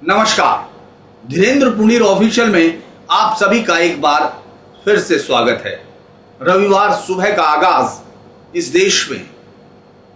नमस्कार। धीरेन्द्र पुनीर ऑफिशियल में आप सभी का एक बार फिर से स्वागत है। रविवार सुबह का आगाज इस देश में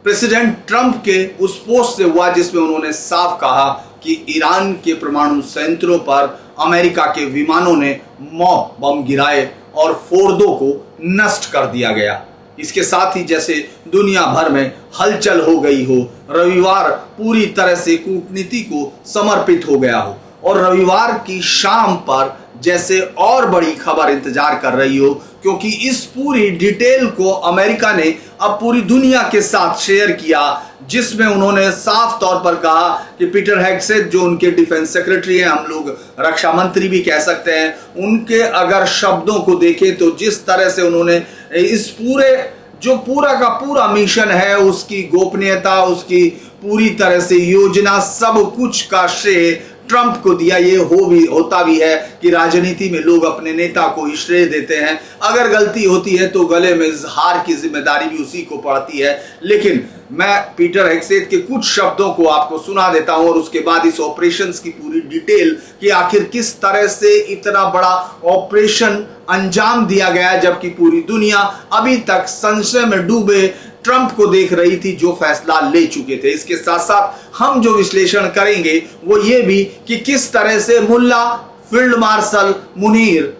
प्रेसिडेंट ट्रंप के उस पोस्ट से हुआ जिसमें उन्होंने साफ कहा कि ईरान के परमाणु संयंत्रों पर अमेरिका के विमानों ने मॉब बम गिराए और फोर्दों को नष्ट कर दिया गया। इसके साथ ही जैसे दुनिया भर में हलचल हो गई हो, रविवार पूरी तरह से कूटनीति को समर्पित हो गया हो और रविवार की शाम पर जैसे और बड़ी खबर इंतजार कर रही हो, क्योंकि इस पूरी डिटेल को अमेरिका ने अब पूरी दुनिया के साथ शेयर किया, जिसमें उन्होंने साफ तौर पर कहा कि पीटर हेगसेथ जो उनके डिफेंस सेक्रेटरी हैं, हम लोग रक्षा मंत्री भी कह सकते हैं, उनके अगर शब्दों को देखें तो जिस तरह से उन्होंने इस पूरा का पूरा मिशन है, उसकी गोपनीयता, उसकी पूरी तरह से योजना, सब कुछ का श्रेय ट्रंप को दिया। ये होता भी है कि राजनीति में लोग अपने नेता को श्रेय देते हैं, अगर गलती होती है तो गले में हार की जिम्मेदारी भी उसी को पड़ती है। लेकिन मैं पीटर हेगसेथ के कुछ शब्दों को आपको सुना देता हूं और उसके बाद इस ऑपरेशन की पूरी डिटेल कि आखिर किस तरह से इतना बड़ा ऑपरेशन अंजाम दिया गया, जबकि पूरी दुनिया अभी तक संशय में डूबे ट्रंप को देख रही थी जो फैसला ले चुके थे। इसके साथ साथ हम जो विश्लेषण करेंगे वो ये भी कि किस तरह से मुल्ला फील्ड मार्शल मुनीर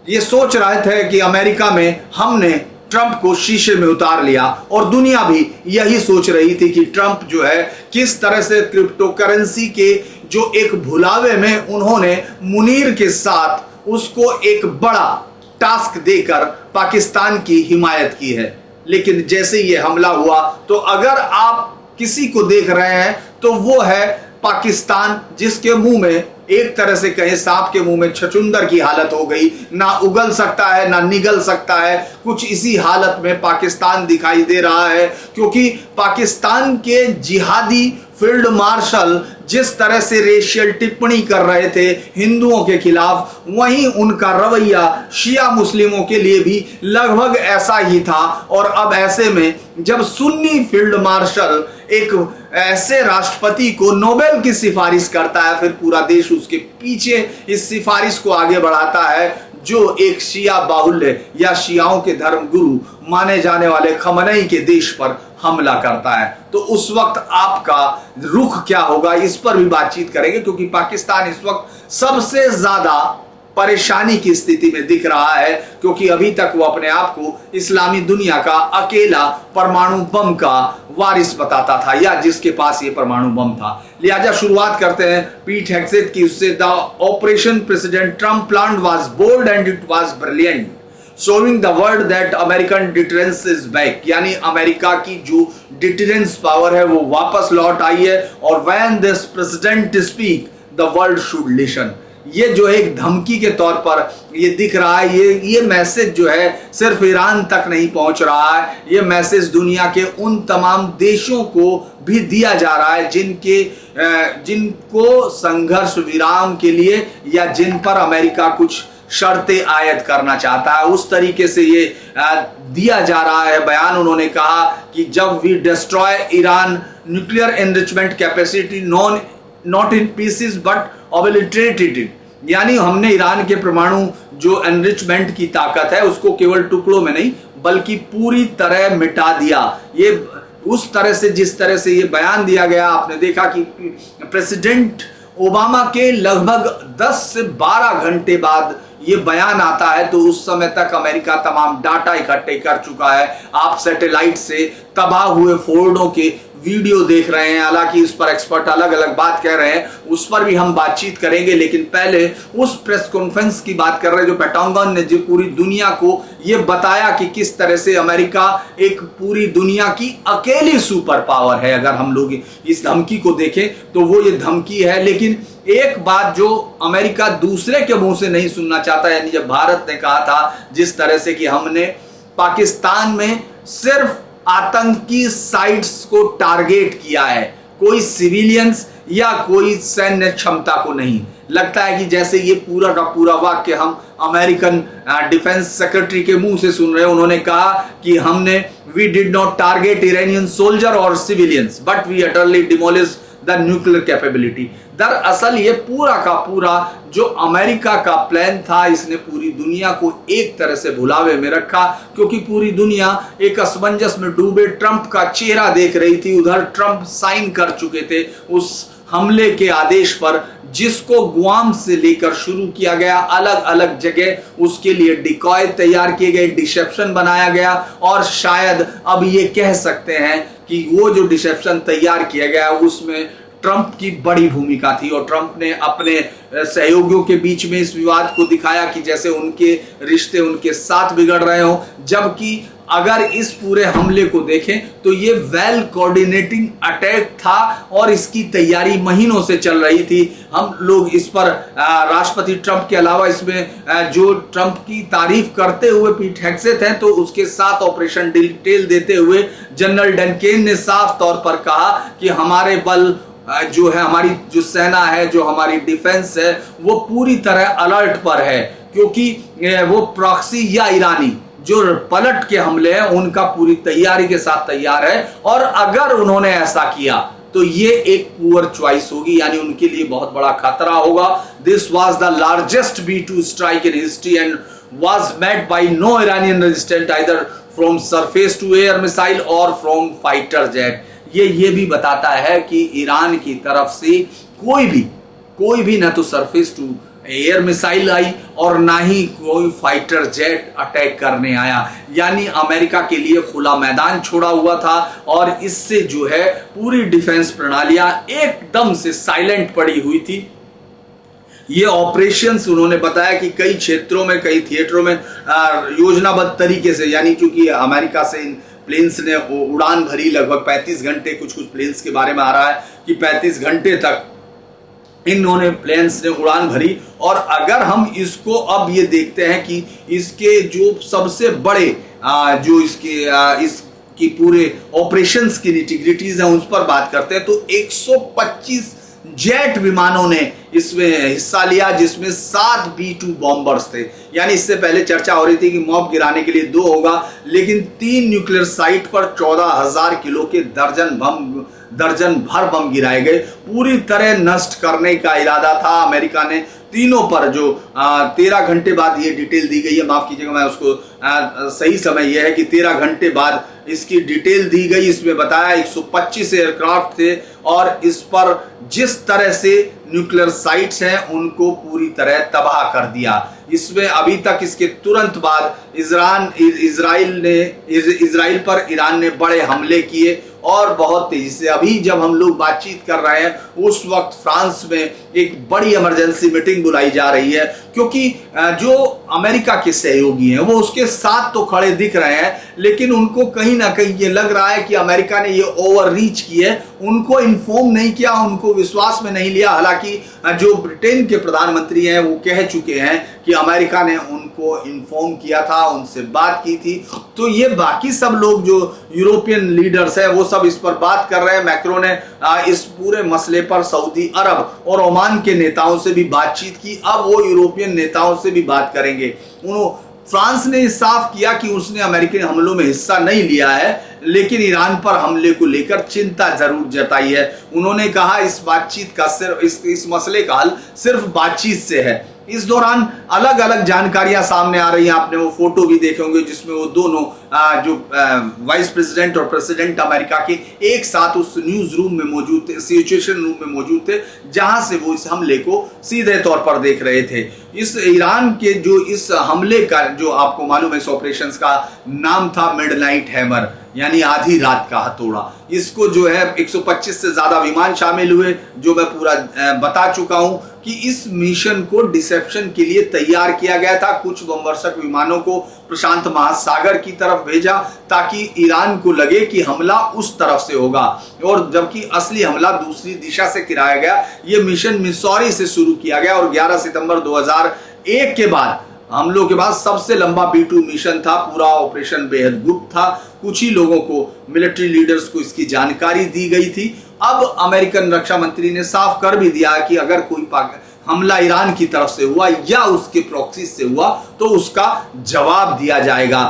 ये सोच रहे थे कि अमेरिका में हमने ट्रंप को शीशे में उतार लिया और दुनिया भी यही सोच रही थी कि ट्रंप जो है किस तरह से क्रिप्टो करेंसी के जो एक भुलावे में उन्होंने मुनीर के साथ उसको एक बड़ा टास्क देकर पाकिस्तान की हिमायत की है। लेकिन जैसे ये हमला हुआ तो अगर आप किसी को देख रहे हैं तो वो है पाकिस्तान, जिसके मुंह में एक तरह से कहें सांप के मुंह में छछूंदर की हालत हो गई, ना उगल सकता है ना निगल सकता है। कुछ इसी हालत में पाकिस्तान दिखाई दे रहा है, क्योंकि पाकिस्तान के जिहादी फील्ड मार्शल जिस तरह से रेशियल टिप्पणी कर रहे थे हिंदुओं के खिलाफ, वहीं उनका रवैया शिया मुस्लिमों के लिए भी लगभग ऐसा ही था। और अब ऐसे में जब सुन्नी फील्ड मार्शल एक ऐसे राष्ट्रपति को नोबेल की सिफारिश करता है, फिर पूरा देश उसके पीछे इस सिफारिश को आगे बढ़ाता है, जो एक शिया बाहुल्य या शियाओं के धर्म गुरु माने जाने वाले खमनई के देश पर हमला करता है, तो उस वक्त आपका रुख क्या होगा, इस पर भी बातचीत करेंगे। क्योंकि पाकिस्तान इस वक्त सबसे ज्यादा परेशानी की स्थिति में दिख रहा है, क्योंकि अभी तक वो अपने आप को इस्लामी दुनिया का अकेला परमाणु बम का वारिस बताता था, या जिसके पास ये परमाणु बम था। लिहाजा शुरुआत करते हैं पीट हेगसेथ की उससे। The operation president Trump plan was bold and it was brilliant, showing the world that American deterrence is back, यानी अमेरिका की जो डिटरेंस पावर है वो वापस लौट आई है। और when this president speak the world should listen, ये जो एक धमकी के तौर पर ये दिख रहा है, ये मैसेज जो है सिर्फ ईरान तक नहीं पहुंच रहा है, ये मैसेज दुनिया के उन तमाम देशों को भी दिया जा रहा है जिनको संघर्ष विराम के लिए या जिन पर अमेरिका कुछ शर्तें आयद करना चाहता है, उस तरीके से ये दिया जा रहा है बयान। उन्होंने कहा कि जब we destroy Iran nuclear enrichment capacity not in pieces but obliterated it, यानी हमने ईरान के परमाणु जो एनरिचमेंट की ताकत है उसको केवल टुकड़ों में नहीं बल्कि पूरी तरह मिटा दिया। ये उस तरह से जिस तरह से ये बयान दिया गया, आपने देखा कि प्रेसिडेंट ओबामा के लगभग 10 से 12 घंटे बाद ये बयान आता है, तो उस समय तक अमेरिका तमाम डाटा इकट्ठे कर चुका है। आप सैटेलाइट से तबाह हुए फोर्डों के वीडियो देख रहे हैं, हालांकि इस पर एक्सपर्ट अलग अलग बात कह रहे हैं, उस पर भी हम बातचीत करेंगे। लेकिन पहले उस प्रेस कॉन्फ्रेंस की बात कर रहे हैं जो पेंटागन ने जो पूरी दुनिया को ये बताया कि किस तरह से अमेरिका एक पूरी दुनिया की अकेली सुपर पावर है। अगर हम लोग इस धमकी को देखें तो वो ये धमकी है। लेकिन एक बात जो अमेरिका दूसरे के मुंह से नहीं सुनना चाहता, यानी जब भारत ने कहा था जिस तरह से कि हमने पाकिस्तान में सिर्फ आतंकी साइट्स को टारगेट किया है, कोई सिविलियंस या कोई सैन्य क्षमता को नहीं, लगता है कि जैसे ये पूरा का पूरा वाक्य हम अमेरिकन डिफेंस सेक्रेटरी के मुंह से सुन रहे हैं। उन्होंने कहा कि हमने we did not target Iranian soldier और civilians but we utterly demolish the nuclear capability. दरअसल ये पूरा का पूरा जो अमेरिका का प्लान था, इसने पूरी दुनिया को एक तरह से भुलावे में रखा, क्योंकि पूरी दुनिया एक असमंजस में डूबे ट्रंप का चेहरा देख रही थी। उधर ट्रंप साइन कर चुके थे उस हमले के आदेश पर, जिसको गुआम से लेकर शुरू किया गया, अलग अलग जगह उसके लिए डिकॉय तैयार किए गए, डिसेप्शन बनाया गया, और शायद अब ये कह सकते हैं कि वो जो डिसेप्शन तैयार किया गया उसमें ट्रंप की बड़ी भूमिका थी। और ट्रंप ने अपने सहयोगियों के बीच में इस विवाद को दिखाया कि जैसे उनके रिश्ते उनके साथ बिगड़ रहे हो, जबकि अगर इस पूरे हमले को देखें तो ये वेल कोऑर्डिनेटिंग अटैक था और इसकी तैयारी महीनों से चल रही थी। हम लोग इस पर राष्ट्रपति ट्रंप के अलावा इसमें जो ट्रंप की तारीफ करते हुए पीट हेग्सेथ हैं, तो उसके साथ ऑपरेशन डिटेल देते हुए जनरल डनकेन ने साफ तौर पर कहा कि हमारे बल जो है, हमारी जो सेना है, जो हमारी डिफेंस है, वो पूरी तरह अलर्ट पर है, क्योंकि वो प्रॉक्सी या ईरानी जो पलट के हमले हैं उनका पूरी तैयारी के साथ तैयार है, और अगर उन्होंने ऐसा किया तो ये एक पुअर चॉइस होगी, यानी उनके लिए बहुत बड़ा खतरा होगा। This was the largest B-2 strike in history and was met by no Iranian resistant either from surface to air missile और फ्रॉम फाइटर जेट। ये भी बताता है कि ईरान की तरफ से कोई भी ना तो सरफेस टू एयर मिसाइल आई और ना ही कोई फाइटर जेट अटैक करने आया, यानी अमेरिका के लिए खुला मैदान छोड़ा हुआ था। और इससे जो है पूरी डिफेंस प्रणालियां एकदम से साइलेंट पड़ी हुई थी। ये ऑपरेशंस उन्होंने बताया कि कई क्षेत्रों में, कई थिएटरों में योजनाबद्ध तरीके से, यानी क्योंकि अमेरिका से इन प्लेन्स ने उड़ान भरी लगभग 35 घंटे, कुछ प्लेन्स के बारे में आ रहा है कि 35 घंटे तक इन्होंने प्लेन्स ने उड़ान भरी। और अगर हम इसको अब ये देखते हैं कि इसके जो सबसे बड़े जो इसकी पूरे ऑपरेशंस की निटिग्रिटीज हैं उस पर बात करते हैं, तो 125 जेट विमानों ने इसमें हिस्सा लिया, जिसमें 7 B-2 बॉम्बर्स थे। यानी इससे पहले चर्चा हो रही थी कि मॉब गिराने के लिए 2 होगा, लेकिन 3 न्यूक्लियर साइट पर 14,000 किलो के दर्जन भर बम गिराए गए। पूरी तरह नष्ट करने का इरादा था अमेरिका ने तीनों पर। जो 13 घंटे बाद ये डिटेल दी गई है, माफ कीजिएगा मैं उसको सही समय यह है कि 13 घंटे बाद इसकी डिटेल दी गई। इसमें बताया 125 एयरक्राफ्ट थे और इस पर जिस तरह से न्यूक्लियर साइट्स हैं उनको पूरी तरह तबाह कर दिया। इसमें अभी तक इसके तुरंत बाद इजराइल पर ईरान ने बड़े हमले किए और बहुत तेजी से। अभी जब हम लोग बातचीत कर रहे हैं उस वक्त फ्रांस में एक बड़ी इमरजेंसी मीटिंग बुलाई जा रही है, क्योंकि जो अमेरिका के सहयोगी हैं वो उसके साथ तो खड़े दिख रहे हैं, लेकिन उनको कहीं ना कहीं ये लग रहा है कि अमेरिका ने ये ओवर रीच की है, उनको इन्फॉर्म नहीं किया, उनको विश्वास में नहीं लिया। हालांकि जो ब्रिटेन के प्रधानमंत्री हैं वो कह चुके हैं कि अमेरिका ने उनको इन्फॉर्म किया था, उनसे बात की थी। तो ये बाकी सब लोग जो यूरोपियन लीडर्स हैं वो सब इस पर बात कर रहे हैं। मैक्रो ने इस पूरे मसले पर सऊदी अरब और ओमान के नेताओं से भी बातचीत की, अब वो यूरोपियन नेताओं से भी बात करेंगे। फ्रांस ने साफ किया कि उसने अमेरिकी हमलों में हिस्सा नहीं लिया है, लेकिन ईरान पर हमले को लेकर चिंता जरूर जताई है। उन्होंने कहा इस बातचीत का सिर्फ इस मसले का हल सिर्फ बातचीत से है। इस दौरान अलग अलग जानकारियां सामने आ रही हैं। आपने वो फोटो भी देखे होंगे जिसमें वो दोनों जो वाइस प्रेसिडेंट और प्रेसिडेंट अमेरिका के एक साथ उस न्यूज रूम में मौजूद थे, सिचुएशन रूम में मौजूद थे, जहां से वो इस हमले को सीधे तौर पर देख रहे थे। इस ईरान के जो इस हमले का जो आपको मालूम है, इस ऑपरेशन का नाम था मिडनाइट हैमर, यानी आधी रात का हथौड़ा। इसको जो है 125 से ज्यादा विमान शामिल हुए, जो मैं पूरा बता चुका हूं कि इस मिशन को डिसेप्शन के लिए तैयार किया गया था। कुछ बमवर्षक विमानों को प्रशांत महासागर की तरफ भेजा ताकि ईरान को लगे कि हमला उस तरफ से होगा, और जबकि असली हमला दूसरी दिशा से कराया गया। यह मिशन मिसौरी से शुरू किया गया और 11 सितंबर 2001 के बाद हमलों के बाद सबसे लंबा B-2 मिशन था। पूरा ऑपरेशन बेहद गुप्त था। कुछ ही लोगों को, मिलिट्री लीडर्स को इसकी जानकारी दी गई थी। अब अमेरिकन रक्षा मंत्री ने साफ कर भी दिया कि अगर कोई हमला ईरान की तरफ से हुआ या उसके प्रॉक्सी से हुआ तो उसका जवाब दिया जाएगा।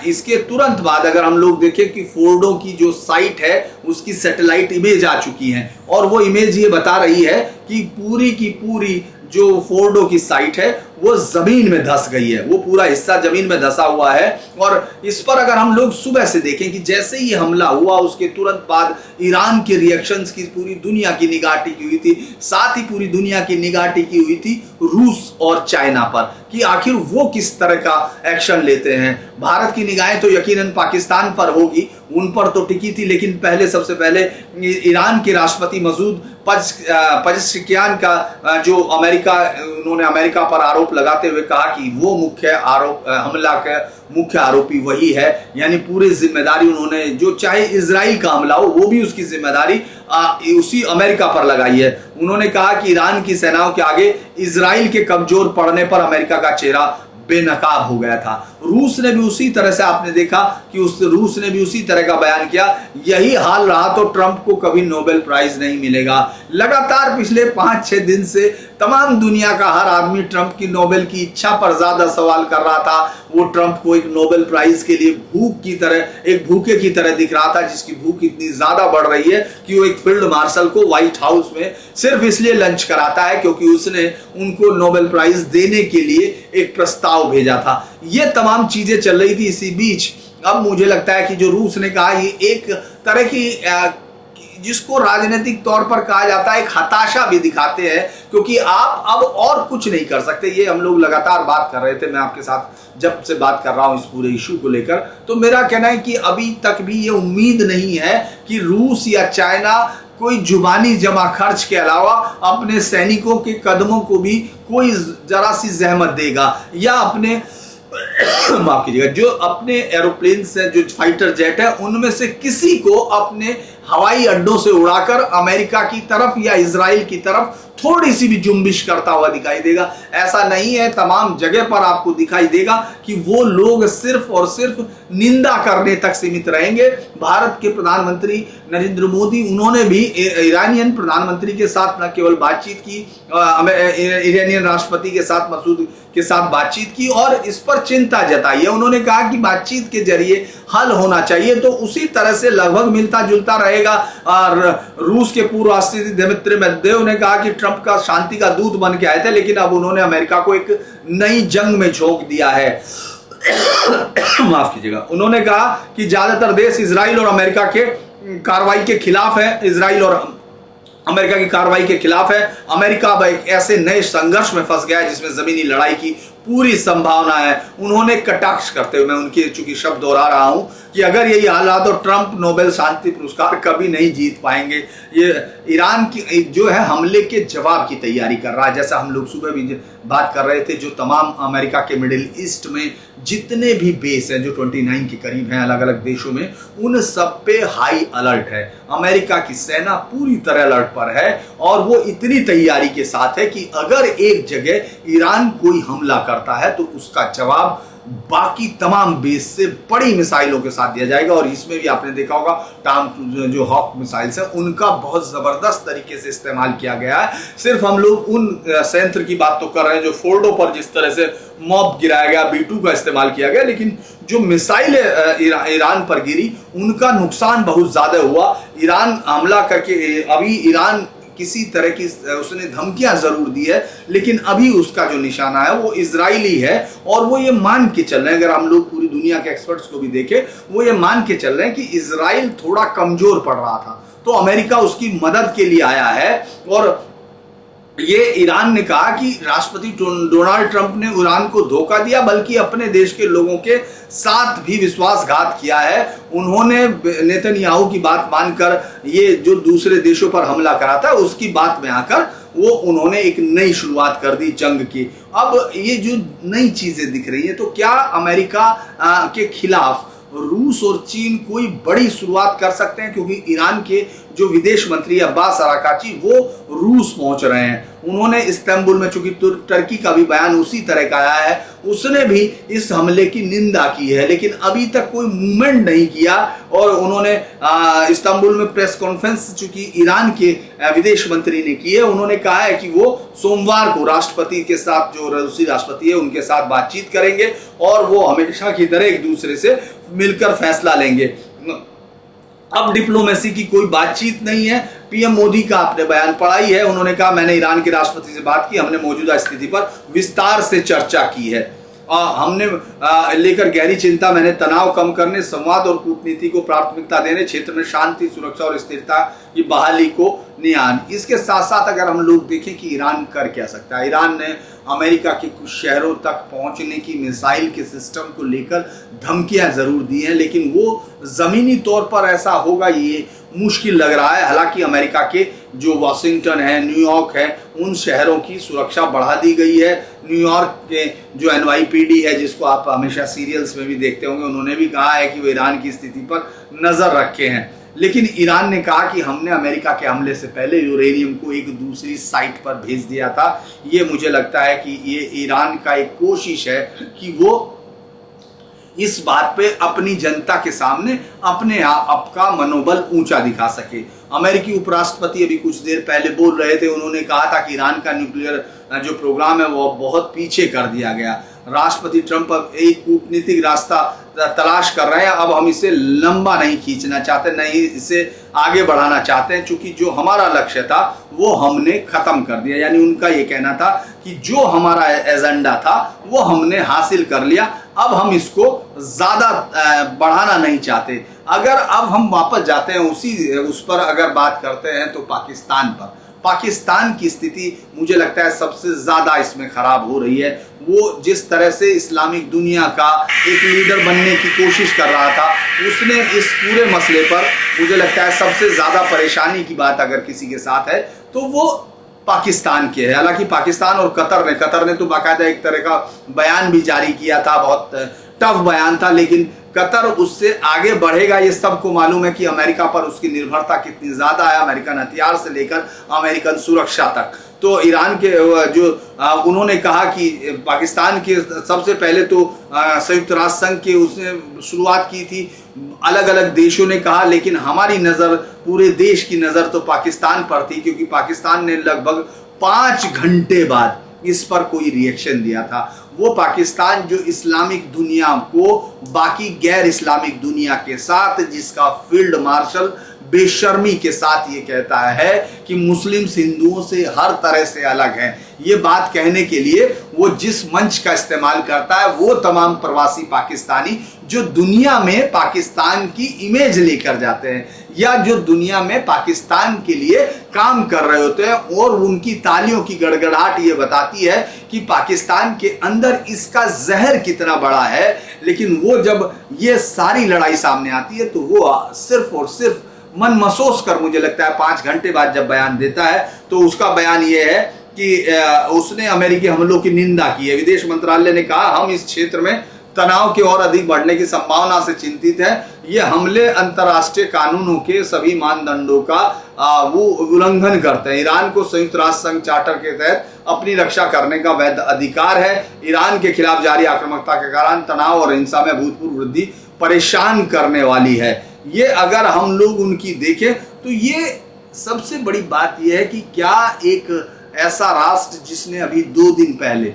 इसके तुरंत बाद अगर हम लोग देखें कि फोर्डो की जो साइट है उसकी सैटेलाइट इमेज आ चुकी है और वो इमेज ये बता रही है कि पूरी की पूरी जो फोर्डो की साइट है वो जमीन में धंस गई है, वो पूरा हिस्सा जमीन में धंसा हुआ है। और इस पर अगर हम लोग सुबह से देखें कि जैसे ही हमला हुआ उसके तुरंत बाद ईरान के रिएक्शंस की पूरी दुनिया की निगाह टिकी हुई थी, साथ ही पूरी दुनिया की निगाह टिकी हुई थी रूस और चाइना पर कि आखिर वो किस तरह का एक्शन लेते हैं। भारत की निगाहें तो यकीनन पाकिस्तान पर होगी, उन पर तो टिकी थी, लेकिन पहले सबसे पहले ईरान के राष्ट्रपति मसूद पज़ेश्कियान का जो उन्होंने अमेरिका पर आरोप लगाते हुए कहा कि वो हमला का मुख्य आरोपी वही है, यानी पूरी जिम्मेदारी उन्होंने जो चाहे इजराइल का हमला हो वो भी उसकी जिम्मेदारी उसी अमेरिका पर लगाई है। उन्होंने कहा कि ईरान की सेनाओं के आगे इजराइल के कमजोर पड़ने पर अमेरिका का चेहरा बेनकाब हो गया था। रूस ने भी उसी तरह से आपने देखा कि रूस ने भी उसी तरह का बयान किया। यही हाल रहा तो ट्रंप को कभी नोबेल प्राइज नहीं मिलेगा। लगातार पिछले 5-6 दिन से तमाम दुनिया का हर आदमी ट्रंप की नोबेल की इच्छा पर ज्यादा सवाल कर रहा था। वो ट्रंप को एक नोबेल प्राइज के लिए एक भूखे की तरह दिख रहा था, जिसकी भूख इतनी ज्यादा बढ़ रही है कि वो एक फील्ड मार्शल को व्हाइट हाउस में सिर्फ इसलिए लंच कराता है क्योंकि उसने उनको नोबेल प्राइज देने के लिए एक प्रस्ताव भेजा था। ये तमाम चीजें चल रही थी। इसी बीच अब मुझे लगता है कि जो रूस ने कहा, ये एक तरह की जिसको राजनीतिक तौर पर कहा जाता है एक हताशा भी दिखाते हैं, क्योंकि आप अब और कुछ नहीं कर सकते। ये हम लोग लगातार बात कर रहे थे, मैं आपके साथ जब से बात कर रहा हूं इस पूरे इशू को लेकर, तो मेरा कहना है कि अभी तक भी ये उम्मीद नहीं है कि रूस या चाइना कोई जुबानी जमा खर्च के अलावा अपने सैनिकों के कदमों को भी कोई जरा सी जहमत देगा या अपने माफ कीजिएगा, जो अपने एरोप्लेन से जो फाइटर जेट है उनमें से किसी को अपने हवाई अड्डों से उड़ाकर अमेरिका की तरफ या इजराइल की तरफ थोड़ी सी भी जुम्बिश करता हुआ दिखाई देगा। ऐसा नहीं है, तमाम जगह पर आपको दिखाई देगा कि वो लोग सिर्फ और सिर्फ निंदा करने तक सीमित रहेंगे। भारत के प्रधानमंत्री नरेंद्र मोदी, उन्होंने भी ईरानियन प्रधानमंत्री के साथ न केवल बातचीत की, ईरानियन राष्ट्रपति के साथ मसूद के साथ बातचीत की और इस पर चिंता जताई है। उन्होंने कहा कि बातचीत के जरिए हल होना चाहिए, तो उसी तरह से लगभग मिलता जुलता रहेगा। और रूस के पूर्व राष्ट्रपति दिमित्री मेदवेदेव ने कहा कि ट्रंप का शांति का दूत बन के आए थे, लेकिन अब उन्होंने अमेरिका को एक नई जंग में झोंक दिया है। माफ कीजिएगा। उन्होंने कहा कि ज्यादातर देश इजराइल और अमेरिका के कार्रवाई के खिलाफ है, इजराइल और अमेरिका की कार्रवाई के खिलाफ है। अमेरिका अब एक ऐसे नए संघर्ष में फंस गया है जिसमें जमीनी लड़ाई की पूरी संभावना है। उन्होंने कटाक्ष करते हुए, मैं उनके चूंकि शब्द दोहरा रहा हूं कि अगर यही हाल रहा तो ट्रंप नोबेल शांति पुरस्कार कभी नहीं जीत पाएंगे। ये ईरान की जो है हमले के जवाब की तैयारी कर रहा है, जैसा हम लोग सुबह भी बात कर रहे थे। जो तमाम अमेरिका के मिडिल ईस्ट में जितने भी बेस हैं, जो 29 के करीब हैं अलग अलग देशों में, उन सब पे हाई अलर्ट है। अमेरिका की सेना पूरी तरह अलर्ट पर है और वो इतनी तैयारी के साथ है कि अगर एक जगह ईरान कोई हमला करता है तो उसका जवाब बाकी तमाम बेस से बड़ी मिसाइलों के साथ दिया जाएगा। और इसमें भी आपने देखा होगा टॉम जो हॉक मिसाइल्स है उनका बहुत जबरदस्त तरीके से इस्तेमाल किया गया है। सिर्फ हम लोग उन संयंत्र की बात तो कर रहे हैं जो फोर्डो पर जिस तरह से मॉब गिराया गया, B-2 का इस्तेमाल किया गया, लेकिन जो मिसाइल ईरान पर गिरी उनका नुकसान बहुत ज्यादा हुआ। ईरान हमला करके अभी ईरान किसी तरह की उसने धमकियां जरूर दी है, लेकिन अभी उसका जो निशाना है वो इजराइली है। और वो ये मान के चल रहे हैं, अगर हम लोग पूरी दुनिया के एक्सपर्ट्स को भी देखें, वो ये मान के चल रहे हैं कि इजराइल थोड़ा कमजोर पड़ रहा था तो अमेरिका उसकी मदद के लिए आया है। और ये ईरान ने कहा कि राष्ट्रपति डोनाल्ड ट्रंप ने ईरान को धोखा दिया, बल्कि अपने देश के लोगों के साथ भी विश्वासघात किया है। उन्होंने नेतन्याहू की बात मानकर ये जो दूसरे देशों पर हमला करा था उसकी बात में आकर वो उन्होंने एक नई शुरुआत कर दी जंग की। अब ये जो नई चीजें दिख रही है, तो क्या अमेरिका के खिलाफ रूस और चीन कोई बड़ी शुरुआत कर सकते हैं, क्योंकि ईरान के जो विदेश मंत्री अब्बास अराकाची वो रूस पहुंच रहे हैं। उन्होंने इस्तांबुल में, चूंकि टर्की का भी बयान उसी तरह का आया है, उसने भी इस हमले की निंदा की है, लेकिन अभी तक कोई मूवमेंट नहीं किया। और उन्होंने इस्तांबुल में प्रेस कॉन्फ्रेंस चूंकि ईरान के विदेश मंत्री ने की है, उन्होंने कहा है कि वो सोमवार को राष्ट्रपति के साथ, जो रूसी राष्ट्रपति है उनके साथ बातचीत करेंगे और वो हमेशा की तरह एक दूसरे से मिलकर फैसला लेंगे। अब डिप्लोमेसी की कोई बातचीत नहीं है। पीएम मोदी का आपने बयान पढ़ा ही है, उन्होंने कहा मैंने ईरान के राष्ट्रपति से बात की, हमने मौजूदा स्थिति पर विस्तार से चर्चा की है। हमने लेकर गहरी चिंता, मैंने तनाव कम करने, संवाद और कूटनीति को प्राथमिकता देने, क्षेत्र में शांति, सुरक्षा और स्थिरता की बहाली को न्यान। इसके साथ साथ अगर हम लोग देखें कि ईरान कर क्या सकता है, ईरान ने अमेरिका के कुछ शहरों तक पहुंचने की मिसाइल के सिस्टम को लेकर धमकियां जरूर दी हैं, लेकिन वो जमीनी तौर पर ऐसा होगा ये मुश्किल लग रहा है। हालांकि अमेरिका के जो वाशिंगटन है, न्यूयॉर्क है, उन शहरों की सुरक्षा बढ़ा दी गई है। न्यूयॉर्क के जो NYPD है, जिसको आप हमेशा सीरियल्स में भी देखते होंगे, उन्होंने भी कहा है कि वो ईरान की स्थिति पर नजर रखे हैं। लेकिन ईरान ने कहा कि हमने अमेरिका के हमले से पहले यूरेनियम को एक दूसरी साइट पर भेज दिया था। ये मुझे लगता है कि ये ईरान का एक कोशिश है कि वो इस बात पे अपनी जनता के सामने अपने आप का मनोबल ऊंचा दिखा सके। अमेरिकी उपराष्ट्रपति अभी कुछ देर पहले बोल रहे थे, उन्होंने कहा था कि ईरान का न्यूक्लियर जो प्रोग्राम है वो बहुत पीछे कर दिया गया। राष्ट्रपति ट्रंप अब एक कूटनीतिक रास्ता तलाश कर रहे हैं। अब हम इसे लंबा नहीं खींचना चाहते, नहीं इसे आगे बढ़ाना चाहते हैं, क्योंकि जो हमारा लक्ष्य था वो हमने खत्म कर दिया। यानी उनका ये कहना था कि जो हमारा एजेंडा था वो हमने हासिल कर लिया, अब हम इसको ज्यादा बढ़ाना नहीं चाहते। अगर अब हम वापस जाते हैं उस पर अगर बात करते हैं तो पाकिस्तान की स्थिति मुझे लगता है सबसे ज्यादा इसमें खराब हो रही है। वो जिस तरह से इस्लामिक दुनिया का एक लीडर बनने की कोशिश कर रहा था, उसने इस पूरे मसले पर मुझे लगता है सबसे ज्यादा परेशानी की बात अगर किसी के साथ है तो वो पाकिस्तान के है। हालांकि पाकिस्तान और कतर ने तो बाकायदा एक तरह का बयान भी जारी किया था, बहुत टफ बयान था, लेकिन कतर उससे आगे बढ़ेगा ये सबको मालूम है कि अमेरिका पर उसकी निर्भरता कितनी ज्यादा है, अमेरिकन हथियार से लेकर अमेरिकन सुरक्षा तक। तो ईरान के जो उन्होंने कहा कि पाकिस्तान के सबसे पहले तो संयुक्त राष्ट्र संघ के उसने शुरुआत की थी, अलग अलग देशों ने कहा, लेकिन हमारी नजर, पूरे देश की नजर तो पाकिस्तान पर थी, क्योंकि पाकिस्तान ने लगभग 5 घंटे बाद इस पर कोई रिएक्शन दिया था। वो पाकिस्तान जो इस्लामिक दुनिया को बाकी गैर इस्लामिक दुनिया के साथ, जिसका फील्ड मार्शल बेशर्मी के साथ ये कहता है कि मुस्लिम हिंदुओं से हर तरह से अलग है, ये बात कहने के लिए वो जिस मंच का इस्तेमाल करता है वो तमाम प्रवासी पाकिस्तानी जो दुनिया में पाकिस्तान की इमेज लेकर जाते हैं या जो दुनिया में पाकिस्तान के लिए काम कर रहे होते हैं, और उनकी तालियों की गड़गड़ाहट ये बताती है कि पाकिस्तान के अंदर इसका जहर कितना बड़ा है। लेकिन वो जब ये सारी लड़ाई सामने आती है तो वो सिर्फ और सिर्फ मन महसूस कर, मुझे लगता है 5 घंटे बाद जब बयान देता है तो उसका बयान ये है कि उसने अमेरिकी हमलों की निंदा की है। विदेश मंत्रालय ने कहा हम इस क्षेत्र में तनाव के और अधिक बढ़ने की संभावना से चिंतित है। ये हमले अंतर्राष्ट्रीय कानूनों के सभी मानदंडों का वो उल्लंघन करते हैं। ईरान को संयुक्त राष्ट्र संघ चार्टर के तहत अपनी रक्षा करने का वैध अधिकार है। ईरान के खिलाफ जारी आक्रामकता के कारण तनाव और हिंसा में भूतपूर्व वृद्धि परेशान करने वाली है। ये अगर हम लोग उनकी देखें तो ये सबसे बड़ी बात यह है कि क्या एक ऐसा राष्ट्र जिसने अभी 2 दिन पहले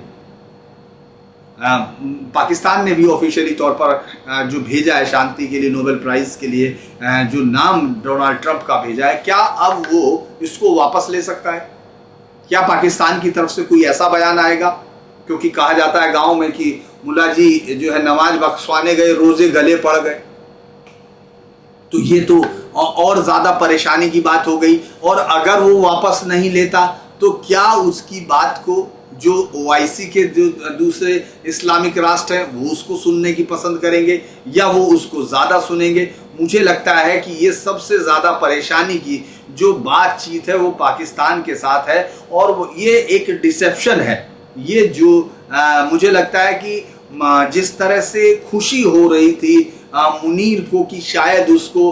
पाकिस्तान ने भी ऑफिशियली तौर पर जो भेजा है शांति के लिए, नोबेल प्राइज के लिए जो नाम डोनाल्ड ट्रंप का भेजा है, क्या अब वो इसको वापस ले सकता है? क्या पाकिस्तान की तरफ से कोई ऐसा बयान आएगा? क्योंकि कहा जाता है गांव में कि मुल्ला जी जो है नमाज बख्शवाने गए, रोजे गले पड़ गए, तो ये तो और ज्यादा परेशानी की बात हो गई। और अगर वो वापस नहीं लेता तो क्या उसकी बात को जो OIC के जो दूसरे इस्लामिक राष्ट्र हैं वो उसको सुनने की पसंद करेंगे या वो उसको ज्यादा सुनेंगे? मुझे लगता है कि ये सबसे ज्यादा परेशानी की जो बातचीत है वो पाकिस्तान के साथ है, और ये एक डिसेप्शन है। ये जो मुझे लगता है कि जिस तरह से खुशी हो रही थी मुनीर को कि शायद उसको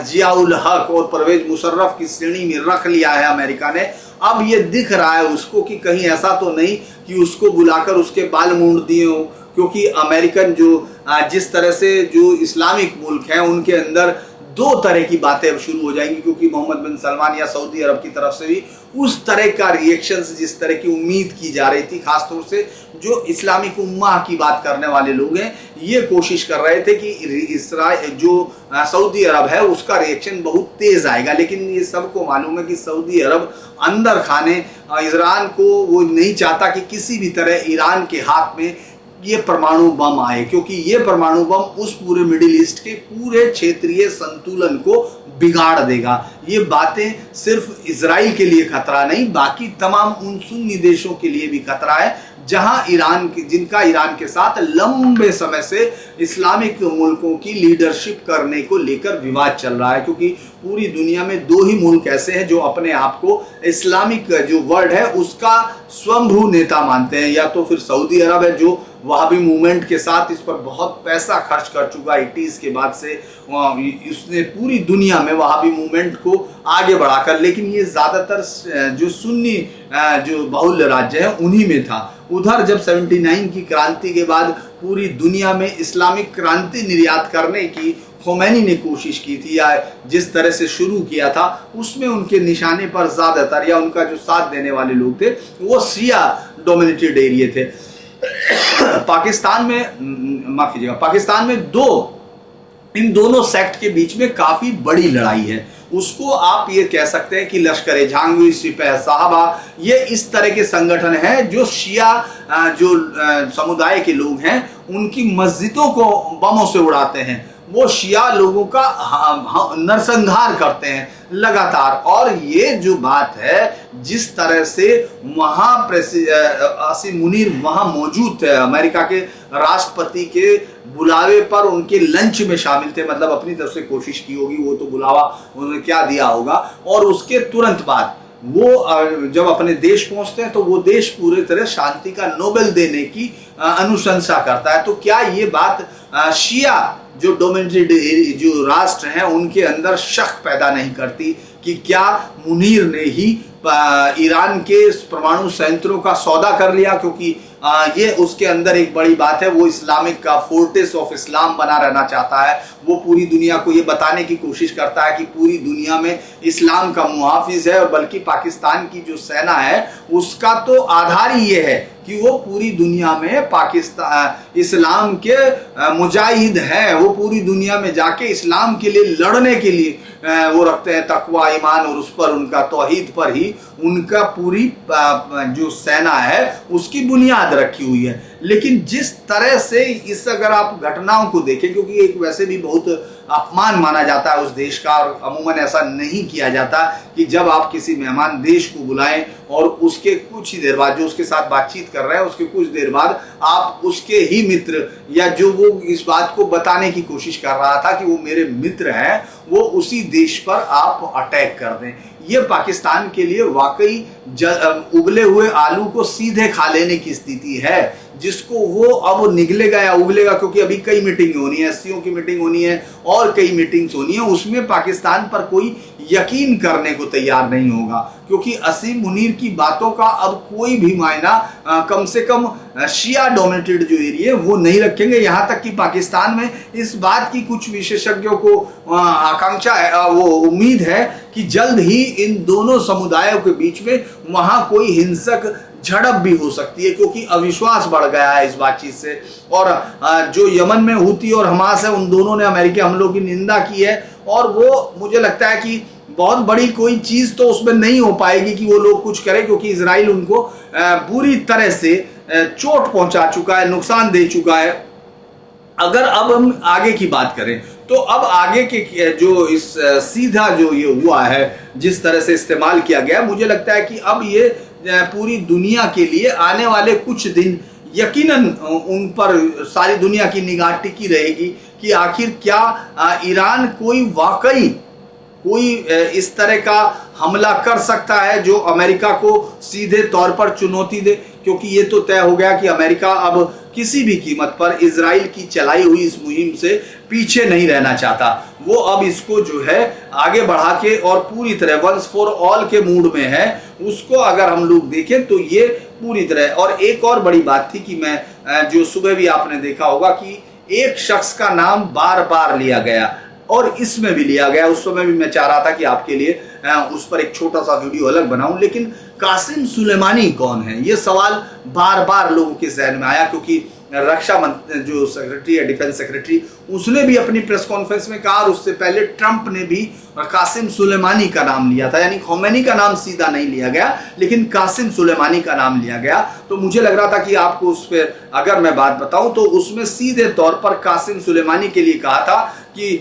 जियाउल हक और परवेज मुशर्रफ की श्रेणी में रख लिया है अमेरिका ने। अब ये दिख रहा है उसको कि कहीं ऐसा तो नहीं कि उसको बुलाकर उसके बाल मूंड दिए हो, क्योंकि अमेरिकन जो जिस तरह से जो इस्लामिक मुल्क हैं उनके अंदर दो तरह की बातें अब शुरू हो जाएंगी, क्योंकि मोहम्मद बिन सलमान या सऊदी अरब की तरफ से भी उस तरह का रिएक्शंस जिस तरह की उम्मीद की जा रही थी, खासतौर से जो इस्लामिक उम्मा की बात करने वाले लोग हैं, ये कोशिश कर रहे थे कि इसराइल जो सऊदी अरब है उसका रिएक्शन बहुत तेज आएगा। लेकिन ये सबको मालूम है कि सऊदी अरब अंदर खाने ईरान को वो नहीं चाहता कि किसी भी तरह ईरान के हाथ में ये परमाणु बम आए, क्योंकि ये परमाणु बम उस पूरे मिडिल ईस्ट के पूरे क्षेत्रीय संतुलन को बिगाड़ देगा। ये बातें सिर्फ इजराइल के लिए खतरा नहीं, बाकी तमाम उन सुन्नी देशों के लिए भी खतरा है जहां जिनका ईरान के साथ लंबे समय से इस्लामिक मुल्कों की लीडरशिप करने को लेकर विवाद चल रहा है। क्योंकि पूरी दुनिया में दो ही मुल्क ऐसे हैं जो अपने आप को इस्लामिक जो वर्ल्ड है उसका स्वयंभू नेता मानते हैं, या तो फिर सऊदी अरब है जो वहाबी मूवमेंट के साथ इस पर बहुत पैसा खर्च कर चुका 80s के बाद से, उसने पूरी दुनिया में वहाबी मूवमेंट को आगे बढ़ाकर, लेकिन ये ज़्यादातर जो सुन्नी जो बहुल राज्य है उन्हीं में था। उधर जब 79 की क्रांति के बाद पूरी दुनिया में इस्लामिक क्रांति निर्यात करने की खोमैनी ने कोशिश की थी, या जिस तरह से शुरू किया था उसमें उनके निशाने पर ज़्यादातर या उनका जो साथ देने वाले लोग थे वो शिया डोमिनेटेड एरिया थे। पाकिस्तान में इन दोनों सेक्ट के बीच में काफी बड़ी लड़ाई है। उसको आप ये कह सकते हैं कि लश्कर जहांगीर, सिपह साहबा, ये इस तरह के संगठन हैं जो शिया जो समुदाय के लोग हैं उनकी मस्जिदों को बमों से उड़ाते हैं। वो शिया लोगों का नरसंहार करते हैं लगातार। और ये जो बात है, जिस तरह से वहाँ आसिम मुनीर वहाँ मौजूद थे, अमेरिका के राष्ट्रपति के बुलावे पर उनके लंच में शामिल थे, मतलब अपनी तरफ से कोशिश की होगी, वो तो बुलावा उन्होंने क्या दिया होगा। और उसके तुरंत बाद वो जब अपने देश पहुंचते हैं तो वो देश पूरी तरह शांति का नोबेल देने की अनुशंसा करता है। तो क्या ये बात शिया जो डोमिनेटेड जो राष्ट्र हैं उनके अंदर शक पैदा नहीं करती कि क्या मुनीर ने ही ईरान के परमाणु संयंत्रों का सौदा कर लिया? क्योंकि ये उसके अंदर एक बड़ी बात है, वो इस्लामिक का फोर्ट्रेस ऑफ इस्लाम बना रहना चाहता है। वो पूरी दुनिया को ये बताने की कोशिश करता है कि पूरी दुनिया में इस्लाम का मुहाफिज है, और बल्कि पाकिस्तान की जो सेना है उसका तो आधार ही ये है कि वो पूरी दुनिया में पाकिस्तान इस्लाम के मुजाहिद हैं। वो पूरी दुनिया में जाके इस्लाम के लिए लड़ने के लिए वो रखते हैं तकवा, ईमान, और उस पर उनका तौहीद पर ही उनका पूरी जो सेना है उसकी बुनियाद रखी हुई है। लेकिन जिस तरह से इस अगर आप घटनाओं को देखें, क्योंकि एक वैसे भी बहुत अपमान माना जाता है उस देश का, और अमूमन ऐसा नहीं किया जाता कि जब आप किसी मेहमान देश को बुलाएं और उसके कुछ ही देर बाद जो उसके साथ बातचीत कर रहे हैं उसके कुछ देर बाद आप उसके ही मित्र, या जो वो इस बात को बताने की कोशिश कर रहा था कि वो मेरे मित्र हैं, वो उसी देश पर आप अटैक कर दें। ये पाकिस्तान के लिए वाकई उबले हुए आलू को सीधे खा लेने की स्थिति है, जिसको वो अब निगलेगा या उबलेगा, क्योंकि अभी कई मीटिंग होनी है, एससीओ की मीटिंग होनी है और कई मीटिंग्स होनी है। उसमें पाकिस्तान पर कोई यकीन करने को तैयार नहीं होगा, क्योंकि असीम मुनीर की बातों का अब कोई भी मायना कम से कम शिया डोमिनेटेड जो एरिया वो नहीं रखेंगे। यहाँ तक कि पाकिस्तान में इस बात की कुछ विशेषज्ञों को आकांक्षा है, वो उम्मीद है कि जल्द ही इन दोनों समुदायों के बीच में वहाँ कोई हिंसक झड़प भी हो सकती है, क्योंकि अविश्वास बढ़ गया है इस बातचीत से। और जो यमन में हुती और हमास है, उन दोनों ने अमेरिकी हमलों की निंदा की है, और वो मुझे लगता है कि बहुत बड़ी कोई चीज़ तो उसमें नहीं हो पाएगी कि वो लोग कुछ करें, क्योंकि इजराइल उनको पूरी तरह से चोट पहुंचा चुका है, नुकसान दे चुका है। अगर अब हम आगे की बात करें तो अब आगे के जो इस सीधा जो ये हुआ है, जिस तरह से इस्तेमाल किया गया, मुझे लगता है कि अब ये पूरी दुनिया के लिए आने वाले कुछ दिन यकीनन उन पर सारी दुनिया की निगाह टिकी रहेगी कि आखिर क्या ईरान कोई वाकई कोई इस तरह का हमला कर सकता है जो अमेरिका को सीधे तौर पर चुनौती दे, क्योंकि ये तो तय हो गया कि अमेरिका अब किसी भी कीमत पर इजराइल की चलाई हुई इस मुहिम से पीछे नहीं रहना चाहता। वो अब इसको जो है आगे बढ़ा के और पूरी तरह वंस फॉर ऑल के मूड में है। उसको अगर हम लोग देखें तो ये पूरी तरह। और एक और बड़ी बात थी कि मैं जो सुबह भी आपने देखा होगा कि एक शख्स का नाम बार बार लिया गया और इसमें भी लिया गया। उस समय भी मैं चाह रहा था कि आपके लिए उस पर एक छोटा सा वीडियो अलग बनाऊं, लेकिन कासिम सुलेमानी कौन है, ये सवाल बार बार लोगों के जहन में आया, क्योंकि रक्षा मंत्री जो सेक्रेटरी है, डिफेंस सेक्रेटरी, उसने भी अपनी प्रेस कॉन्फ्रेंस में कहा, और उससे पहले ट्रंप ने भी कासिम सुलेमानी का नाम लिया था। यानी खोमेनी का नाम सीधा नहीं लिया गया, लेकिन कासिम सुलेमानी का नाम लिया गया। तो मुझे लग रहा था कि आपको उस पर अगर मैं बात बताऊं तो उसमें सीधे तौर पर कासिम सुलेमानी के लिए कहा था कि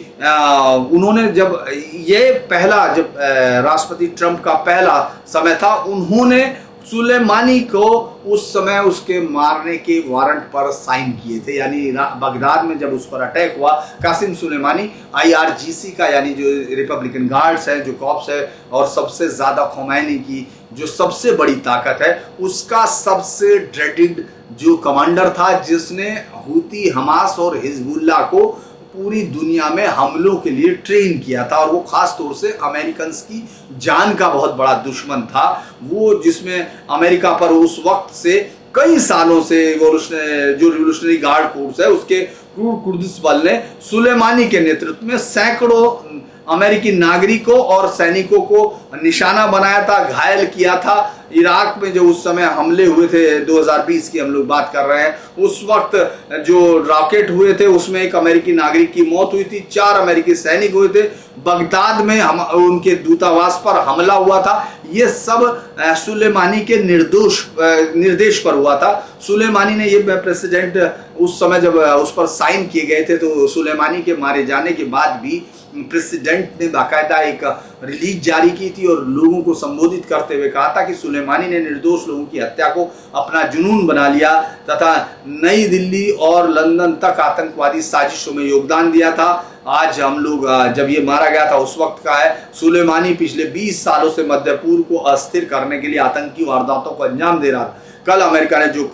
उन्होंने जब ये पहला जब राष्ट्रपति ट्रंप का पहला समय था, उन्होंने सुलेमानी को उस समय उसके मारने के वारंट पर साइन किए थे। यानी बगदाद में जब उस पर अटैक हुआ, कासिम सुलेमानी IRGC का यानी जो रिपब्लिकन गार्ड्स है, जो कॉप्स है, और सबसे ज्यादा खोमैनी की जो सबसे बड़ी ताकत है, उसका सबसे ड्रेडेड जो कमांडर था, जिसने हूती, हमास और हिजबुल्लाह को पूरी दुनिया में हमलों के लिए ट्रेन किया था। और वो खास तौर से अमेरिकन की जान का बहुत बड़ा दुश्मन था। वो जिसमें अमेरिका पर उस वक्त से कई सालों से जो रिवोल्यूशनरी गार्ड कोर्स है, उसके क्रूर कुर्दिश बल ने सुलेमानी के नेतृत्व में सैकड़ों अमेरिकी नागरिकों और सैनिकों को निशाना बनाया था, घायल किया था। इराक में जो उस समय हमले हुए थे, 2020 की हम लोग बात कर रहे हैं, उस वक्त जो रॉकेट हुए थे उसमें एक अमेरिकी नागरिक की मौत हुई थी, 4 अमेरिकी सैनिक हुए थे। बगदाद में उनके दूतावास पर हमला हुआ था। ये सब सुलेमानी के निर्देश पर हुआ था। सुलेमानी ने, ये प्रेसिडेंट उस समय जब उस पर साइन किए गए थे, तो सुलेमानी के मारे जाने के बाद भी प्रेसिडेंट ने बाकायदा एक रिलीज जारी की थी और लोगों को संबोधित करते हुए कहा था कि सुलेमानी ने निर्दोष लोगों की हत्या को अपना जुनून बना लिया तथा नई दिल्ली और लंदन तक आतंकवादी साजिशों में योगदान दिया था। आज हम लोग जब ये मारा गया था उस वक्त का है। सुलेमानी पिछले 20 सालों से मध्य पूर्व को अस्थिर करने के लिए आतंकी वारदातों को अंजाम दे रहा था। कल अमेरिका ने जो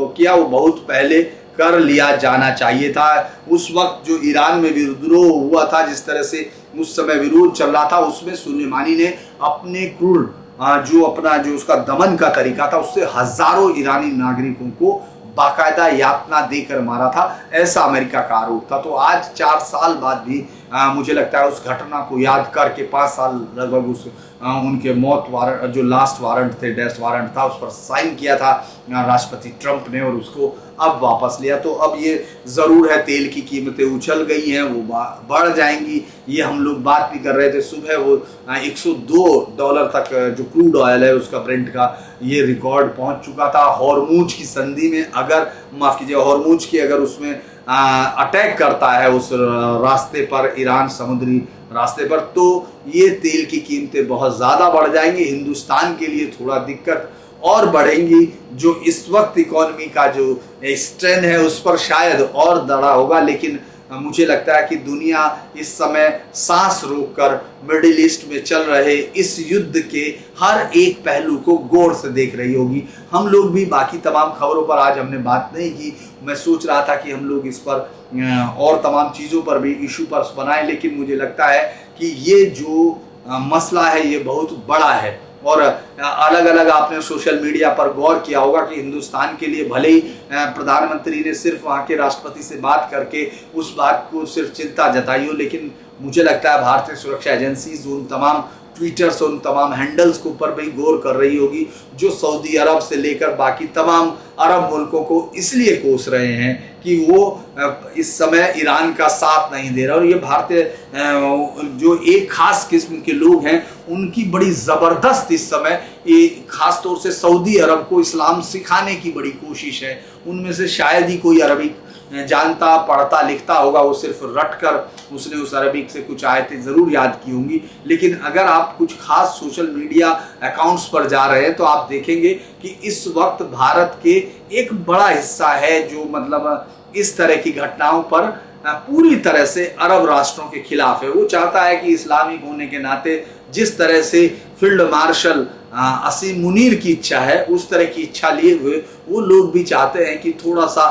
किया वो बहुत पहले कर लिया जाना चाहिए था। उस वक्त जो ईरान में विद्रोह हुआ था, जिस तरह से उस समय विरोध चल रहा था, उसमें सुलेमानी ने अपने क्रूर जो उसका दमन का तरीका था, उससे हजारों ईरानी नागरिकों को बाकायदा यातना देकर मारा था, ऐसा अमेरिका का आरोप था। तो आज 4 साल बाद भी मुझे लगता है उस घटना को याद करके 5 साल लगभग उस उनके मौत वारंट, जो लास्ट वारंट थे, डेथ वारंट था, उस पर साइन किया था राष्ट्रपति ट्रंप ने और उसको अब वापस लिया। तो अब ये ज़रूर है, तेल की कीमतें उछल गई हैं, वो बढ़ जाएंगी। ये हम लोग बात भी कर रहे थे सुबह, वो $102 तक जो क्रूड ऑयल है उसका ब्रेंट का ये रिकॉर्ड पहुंच चुका था। हॉर्मूज की संधि में अगर, माफ़ कीजिए, हॉर्मूज की अगर उसमें अटैक करता है उस रास्ते पर, ईरान समुद्री रास्ते पर, तो ये तेल की कीमतें बहुत ज़्यादा बढ़ जाएंगी। हिंदुस्तान के लिए थोड़ा दिक्कत और बढ़ेंगी। जो इस वक्त इकोनॉमी का जो स्ट्रेन है उस पर शायद और दड़ा होगा, लेकिन मुझे लगता है कि दुनिया इस समय सांस रोककर मिडिल ईस्ट में चल रहे इस युद्ध के हर एक पहलू को गौर से देख रही होगी। हम लोग भी बाकी तमाम खबरों पर आज हमने बात नहीं की। मैं सोच रहा था कि हम लोग इस पर और तमाम चीज़ों पर भी इशू पर बनाएं, लेकिन मुझे लगता है कि ये जो मसला है ये बहुत बड़ा है। और अलग अलग आपने सोशल मीडिया पर गौर किया होगा कि हिंदुस्तान के लिए भले ही प्रधानमंत्री ने सिर्फ वहाँ के राष्ट्रपति से बात करके उस बात को सिर्फ चिंता जताई हो, लेकिन मुझे लगता है भारतीय सुरक्षा एजेंसीज उन तमाम ट्विटर्स, उन तमाम हैंडल्स के ऊपर भी गौर कर रही होगी जो सऊदी अरब से लेकर बाकी तमाम अरब मुल्कों को इसलिए कोस रहे हैं कि वो इस समय ईरान का साथ नहीं दे रहा। और ये भारतीय जो एक खास किस्म के लोग हैं उनकी बड़ी ज़बरदस्त इस समय ये खास तौर से सऊदी अरब को इस्लाम सिखाने की बड़ी कोशिश है। उनमें से शायद ही कोई अरबी जानता पढ़ता लिखता होगा, वो सिर्फ रट कर उसने उस अरबिक से कुछ आयतें ज़रूर याद की होंगी। लेकिन अगर आप कुछ खास सोशल मीडिया अकाउंट्स पर जा रहे हैं तो आप देखेंगे कि इस वक्त भारत के एक बड़ा हिस्सा है जो मतलब इस तरह की घटनाओं पर पूरी तरह से अरब राष्ट्रों के खिलाफ है। वो चाहता है कि इस्लामिक होने के नाते जिस तरह से फील्ड मार्शल असीम मुनीर की इच्छा है, उस तरह की इच्छा लिए हुए वो लोग भी चाहते हैं कि थोड़ा सा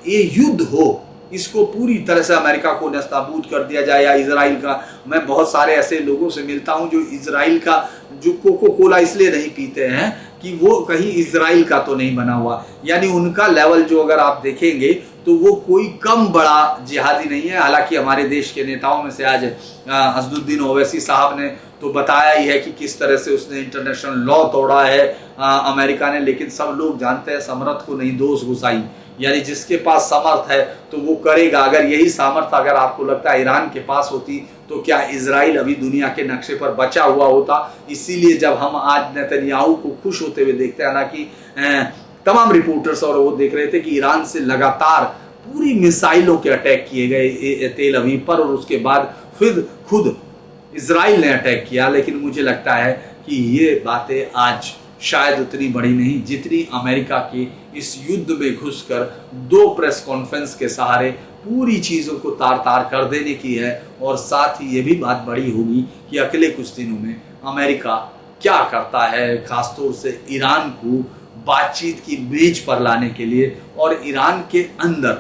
ये युद्ध हो, इसको पूरी तरह से अमेरिका को नस्ताबूद कर दिया जाए या इजराइल का। मैं बहुत सारे ऐसे लोगों से मिलता हूं जो इजराइल का जो कोको कोला इसलिए नहीं पीते हैं कि वो कहीं इजराइल का तो नहीं बना हुआ, यानी उनका लेवल जो अगर आप देखेंगे तो वो कोई कम बड़ा जिहादी नहीं है। हालांकि हमारे देश के नेताओं में से आज असदुद्दीन ओवैसी साहब ने तो बताया ही है कि किस तरह से उसने इंटरनेशनल लॉ तोड़ा है अमेरिका ने, लेकिन सब लोग जानते हैं समर्थ को नहीं दोष घुसाई, यानी जिसके पास सामर्थ है तो वो करेगा। अगर यही सामर्थ अगर आपको लगता है ईरान के पास होती तो क्या इजराइल अभी दुनिया के नक्शे पर बचा हुआ होता? इसीलिए जब हम आज नेतन्याहू को खुश होते हुए देखते हैं, हालांकि तमाम रिपोर्टर्स और वो देख रहे थे कि ईरान से लगातार पूरी मिसाइलों के अटैक किए गए तेल अवीव पर, और उसके बाद फिर खुद इजराइल ने अटैक किया। लेकिन मुझे लगता है कि ये बातें आज शायद उतनी बड़ी नहीं जितनी अमेरिका के इस युद्ध में घुसकर 2 प्रेस कॉन्फ्रेंस के सहारे पूरी चीजों को तार तार कर देने की है। और साथ ही ये भी बात बड़ी होगी कि अगले कुछ दिनों में अमेरिका क्या करता है, खासतौर से ईरान को बातचीत की मेज पर लाने के लिए। और ईरान के अंदर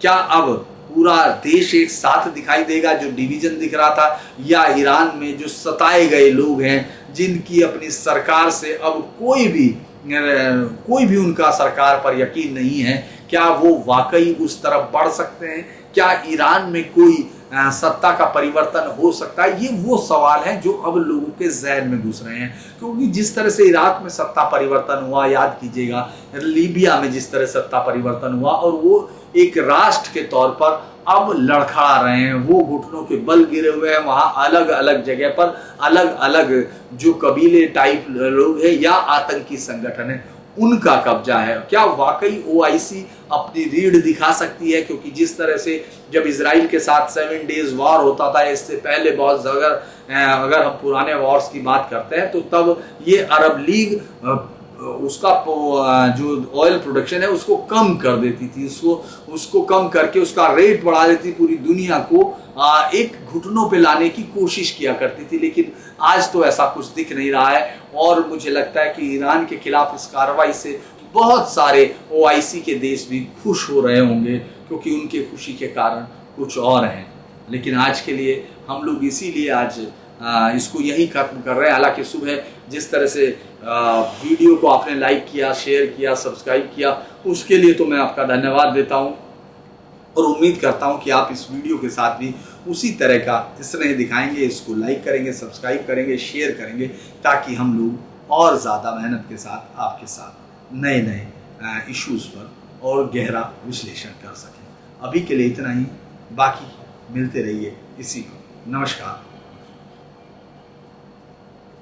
क्या अब पूरा देश एक साथ दिखाई देगा जो डिवीजन दिख रहा था, या ईरान में जो सताए गए लोग हैं जिनकी अपनी सरकार से अब कोई भी उनका सरकार पर यकीन नहीं है, क्या वो वाकई उस तरफ बढ़ सकते हैं? क्या ईरान में कोई सत्ता का परिवर्तन हो सकता है? ये वो सवाल है जो अब लोगों के जहन में घुस रहे हैं, क्योंकि जिस तरह से इराक में सत्ता परिवर्तन हुआ, याद कीजिएगा लीबिया में जिस तरह सत्ता परिवर्तन हुआ, और वो एक राष्ट्र के तौर पर अब लड़खड़ा रहे हैं, वो घुटनों के बल गिरे हुए हैं। वहां अलग अलग जगह पर अलग अलग जो कबीले टाइप लोग हैं या आतंकी संगठन है उनका कब्जा है। क्या वाकई ओआईसी अपनी रीढ़ दिखा सकती है? क्योंकि जिस तरह से जब इजराइल के साथ 7 डेज वॉर होता था, इससे पहले बहुत अगर हम पुराने वॉर्स की बात करते हैं तो तब ये अरब लीग उसका जो ऑयल प्रोडक्शन है उसको कम कर देती थी, उसको कम करके उसका रेट बढ़ा देती, पूरी दुनिया को एक घुटनों पे लाने की कोशिश किया करती थी। लेकिन आज तो ऐसा कुछ दिख नहीं रहा है, और मुझे लगता है कि ईरान के खिलाफ इस कार्रवाई से बहुत सारे ओआईसी के देश भी खुश हो रहे होंगे, क्योंकि उनके खुशी के कारण कुछ और हैं। लेकिन आज के लिए हम लोग इसीलिए आज इसको यही खत्म कर रहे हैं। हालांकि सुबह जिस तरह से वीडियो को आपने लाइक किया, शेयर किया, सब्सक्राइब किया, उसके लिए तो मैं आपका धन्यवाद देता हूं, और उम्मीद करता हूं कि आप इस वीडियो के साथ भी उसी तरह का स्नेह दिखाएंगे, इसको लाइक करेंगे, सब्सक्राइब करेंगे, शेयर करेंगे, ताकि हम लोग और ज़्यादा मेहनत के साथ आपके साथ नए नए इश्यूज़ पर और गहरा विश्लेषण कर सकें। अभी के लिए इतना ही, बाकी मिलते रहिए इसी को। नमस्कार।